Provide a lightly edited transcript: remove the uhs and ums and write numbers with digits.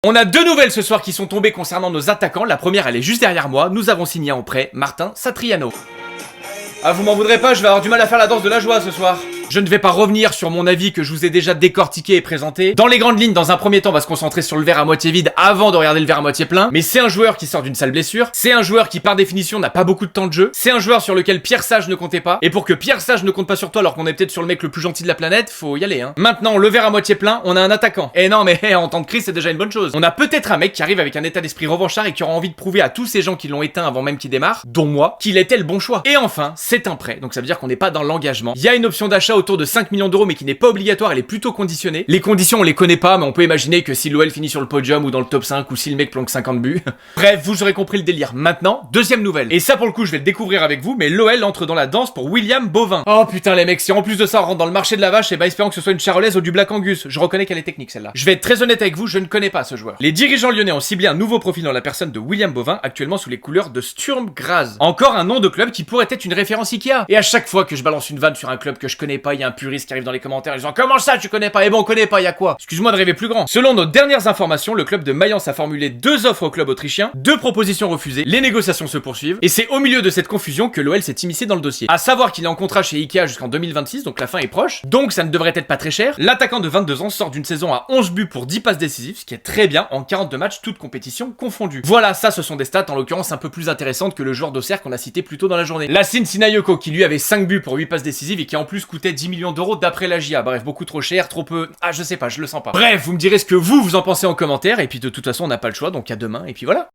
On a deux nouvelles ce soir qui sont tombées concernant nos attaquants. La première, elle est juste derrière moi. Nous avons signé en prêt Martin Satriano. Ah, vous m'en voudrez pas, je vais avoir du mal à faire la danse de la joie ce soir. Je ne vais pas revenir sur mon avis que je vous ai déjà décortiqué et présenté. Dans les grandes lignes, dans un premier temps, on va se concentrer sur le verre à moitié vide avant de regarder le verre à moitié plein. Mais c'est un joueur qui sort d'une sale blessure. C'est un joueur qui, par définition, n'a pas beaucoup de temps de jeu. C'est un joueur sur lequel Pierre Sage ne comptait pas. Et pour que Pierre Sage ne compte pas sur toi alors qu'on est peut-être sur le mec le plus gentil de la planète, faut y aller, hein. Maintenant, le verre à moitié plein, on a un attaquant. Et non, mais en temps de crise, c'est déjà une bonne chose. On a peut-être un mec qui arrive avec un état d'esprit revanchard et qui aura envie de prouver à tous ces gens qui l'ont éteint avant même qu'il démarre, dont moi, qu'il était le bon choix. Et enfin, c'est un prêt. Donc ça veut dire qu'on n'est pas dans l'engagement. Il y a une option d'achat autour de 5 millions d'euros mais qui n'est pas obligatoire, elle est plutôt conditionnée. Les conditions on les connaît pas, mais on peut imaginer que si l'OL finit sur le podium ou dans le top 5 ou si le mec planque 50 buts. Bref, vous aurez compris le délire. Maintenant, deuxième nouvelle. Et ça pour le coup je vais le découvrir avec vous, mais l'OL entre dans la danse pour William Bovin. Oh putain les mecs, si en plus de ça on rentre dans le marché de la vache, et bah espérons que ce soit une charolaise ou du Black Angus. Je reconnais qu'elle est technique celle-là. Je vais être très honnête avec vous, je ne connais pas ce joueur. Les dirigeants lyonnais ont ciblé un nouveau profil dans la personne de William Bovin, actuellement sous les couleurs de Sturm Graz. Encore un nom de club qui pourrait être une référence Ikea. Et à chaque fois que je balance une vanne sur un club que je connais pas, il y a un puriste qui arrive dans les commentaires en disant comment ça tu connais pas? Eh bon on connaît pas, y a quoi? Excuse-moi de rêver plus grand. Selon nos dernières informations, le club de Mayence a formulé 2 offres au club autrichien, 2 propositions refusées, les négociations se poursuivent, et c'est au milieu de cette confusion que l'OL s'est immiscé dans le dossier. À savoir qu'il est en contrat chez Ikea jusqu'en 2026, donc la fin est proche, donc ça ne devrait être pas très cher. L'attaquant de 22 ans sort d'une saison à 11 buts pour 10 passes décisives, ce qui est très bien en 42 matchs, toutes compétitions confondues. Voilà, ça ce sont des stats en l'occurrence un peu plus intéressantes que le joueur d'Auxerre qu'on a cité plus tôt dans la journée. Lassine Sinayoko qui lui avait 5 buts pour 8 passes décisives et qui en plus coûtait 10 millions d'euros d'après la GIA. Bref, beaucoup trop cher, trop peu... Ah je sais pas, je le sens pas. Bref, vous me direz ce que vous en pensez en commentaire, et puis de toute façon on n'a pas le choix, donc à demain, et puis voilà.